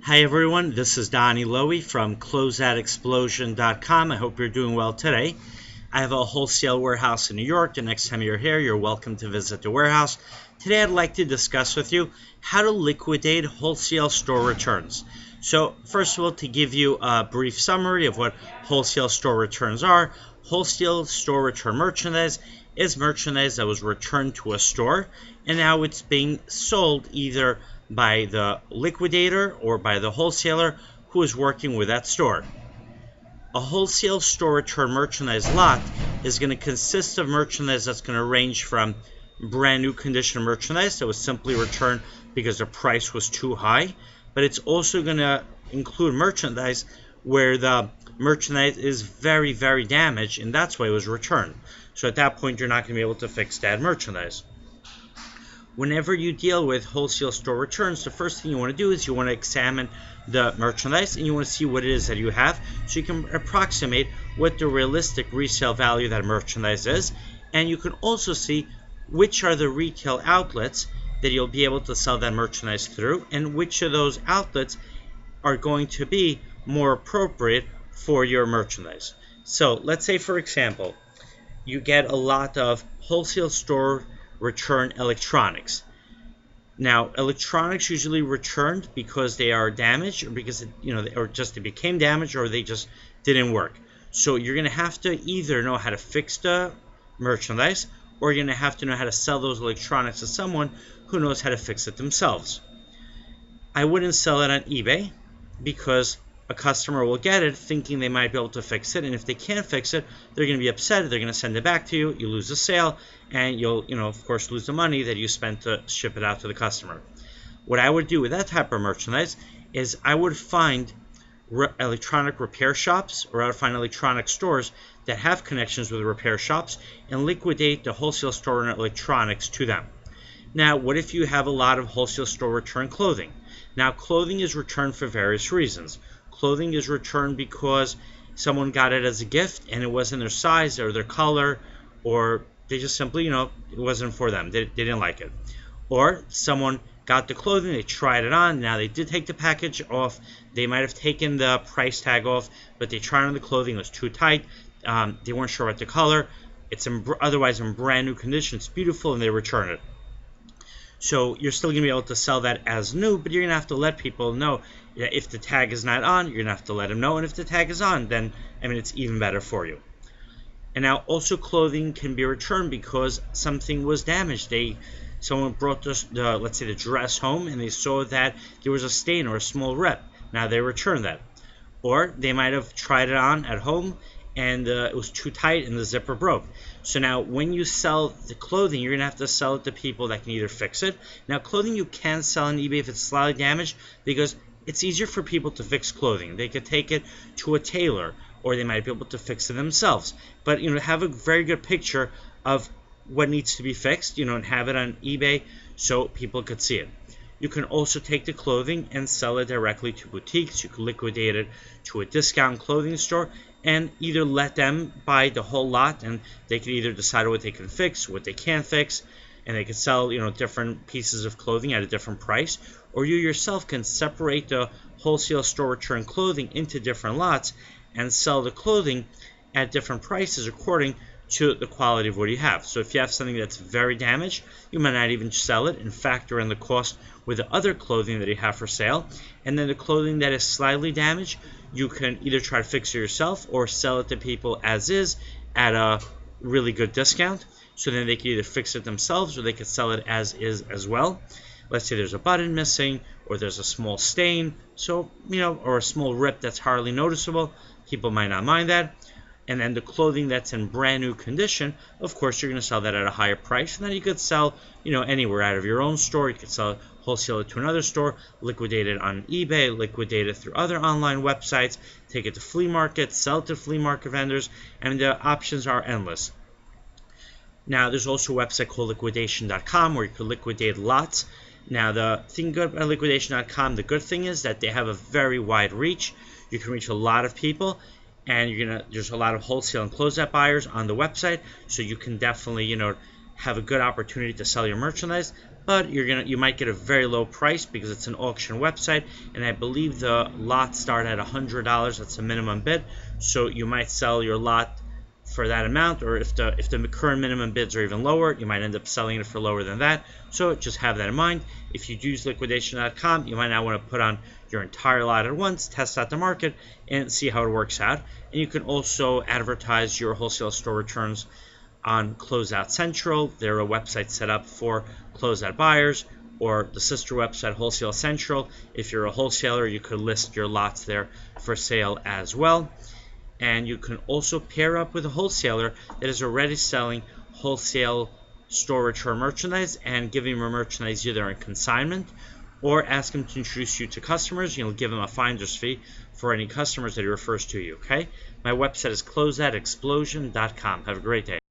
Hi everyone, this is Donny Lowy from Closeoutexplosion.com. I hope you're doing well today. I have a wholesale warehouse in New York. The next time you're here, you're welcome to visit the warehouse. Today I'd like to discuss with you how to liquidate wholesale store returns. So first of all, to give you a brief summary of what wholesale store returns are, wholesale store return merchandise is merchandise that was returned to a store and now it's being sold either by the liquidator or by the wholesaler who is working with that store. A wholesale store return merchandise lot is going to consist of merchandise that's going to range from brand new condition merchandise that was simply returned because the price was too high, but it's also going to include merchandise where the merchandise is very, very damaged and that's why it was returned. So at that point, you're not going to be able to fix that merchandise. Whenever you deal with wholesale store returns, the first thing you want to do is you want to examine the merchandise and you want to see what it is that you have so you can approximate what the realistic resale value of that merchandise is, and you can also see which are the retail outlets that you'll be able to sell that merchandise through and which of those outlets are going to be more appropriate for your merchandise. So let's say, for example, you get a lot of wholesale store return electronics. Now, electronics usually returned because they are damaged or because or just they became damaged or they just didn't work. So you're going to have to either know how to fix the merchandise or you're going to have to know how to sell those electronics to someone who knows how to fix it themselves. I wouldn't sell it on eBay because a customer will get it thinking they might be able to fix it, and if they can't fix it, they're going to be upset. They're going to send it back to you. You lose the sale, and you'll, of course, lose the money that you spent to ship it out to the customer. What I would do with that type of merchandise is I would find electronic repair shops, or I would find electronic stores that have connections with repair shops and liquidate the wholesale store and electronics to them. Now, what if you have a lot of wholesale store return clothing? Now, clothing is returned for various reasons. Clothing is returned because someone got it as a gift and it wasn't their size or their color, or they just simply, it wasn't for them. They didn't like it. Or someone got the clothing, they tried it on, now they did take the package off, they might have taken the price tag off, but they tried on the clothing, it was too tight, they weren't sure about the color, it's otherwise in brand new condition, it's beautiful, and they return it. So you're still going to be able to sell that as new, but you're going to have to let people know if the tag is not on, you're going to have to let them know. And if the tag is on, then, it's even better for you. And now also clothing can be returned because something was damaged. Someone brought let's say the dress home and they saw that there was a stain or a small rip. Now they return that. Or they might have tried it on at home and it was too tight and the zipper broke. So now when you sell the clothing, you're going to have to sell it to people that can either fix it. Now clothing you can sell on eBay if it's slightly damaged because it's easier for people to fix clothing. They could take it to a tailor or they might be able to fix it themselves. But have a very good picture of what needs to be fixed, and have it on eBay so people could see it. You can also take the clothing and sell it directly to boutiques. You can liquidate it to a discount clothing store and either let them buy the whole lot and they can either decide what they can fix, what they can't fix, and they can sell, different pieces of clothing at a different price. Or you yourself can separate the wholesale store return clothing into different lots and sell the clothing at different prices according to the quality of what you have. So if you have something that's very damaged, you might not even sell it and factor in the cost with the other clothing that you have for sale. And then the clothing that is slightly damaged, you can either try to fix it yourself or sell it to people as is at a really good discount. So then they can either fix it themselves or they can sell it as is as well. Let's say there's a button missing or there's a small stain, so or a small rip that's hardly noticeable. People might not mind that. And then the clothing that's in brand new condition, of course, you're going to sell that at a higher price. And then you could sell, anywhere out of your own store. You could sell it, wholesale it to another store, liquidate it on eBay, liquidate it through other online websites, take it to flea markets, sell it to flea market vendors, and the options are endless. Now, there's also a website called liquidation.com where you can liquidate lots. Now, the thing good about liquidation.com, the good thing is that they have a very wide reach. You can reach a lot of people. And there's a lot of wholesale and closeout buyers on the website, so you can definitely, have a good opportunity to sell your merchandise. but you might get a very low price because it's an auction website, and I believe the lots start at $100. That's the minimum bid, so you might sell your lot for that amount, or if the current minimum bids are even lower, you might end up selling it for lower than that. So just have that in mind. If you use liquidation.com, you might not want to put on your entire lot at once, test out the market, and see how it works out. And you can also advertise your wholesale store returns on Closeout Central. They're a website set up for closeout buyers, or the sister website Wholesale Central. If you're a wholesaler, you could list your lots there for sale as well. And you can also pair up with a wholesaler that is already selling wholesale store return merchandise and giving them merchandise either in consignment, or ask him to introduce you to customers. You'll give him a finder's fee for any customers that he refers to you, okay? My website is closeoutexplosion.com. Have a great day.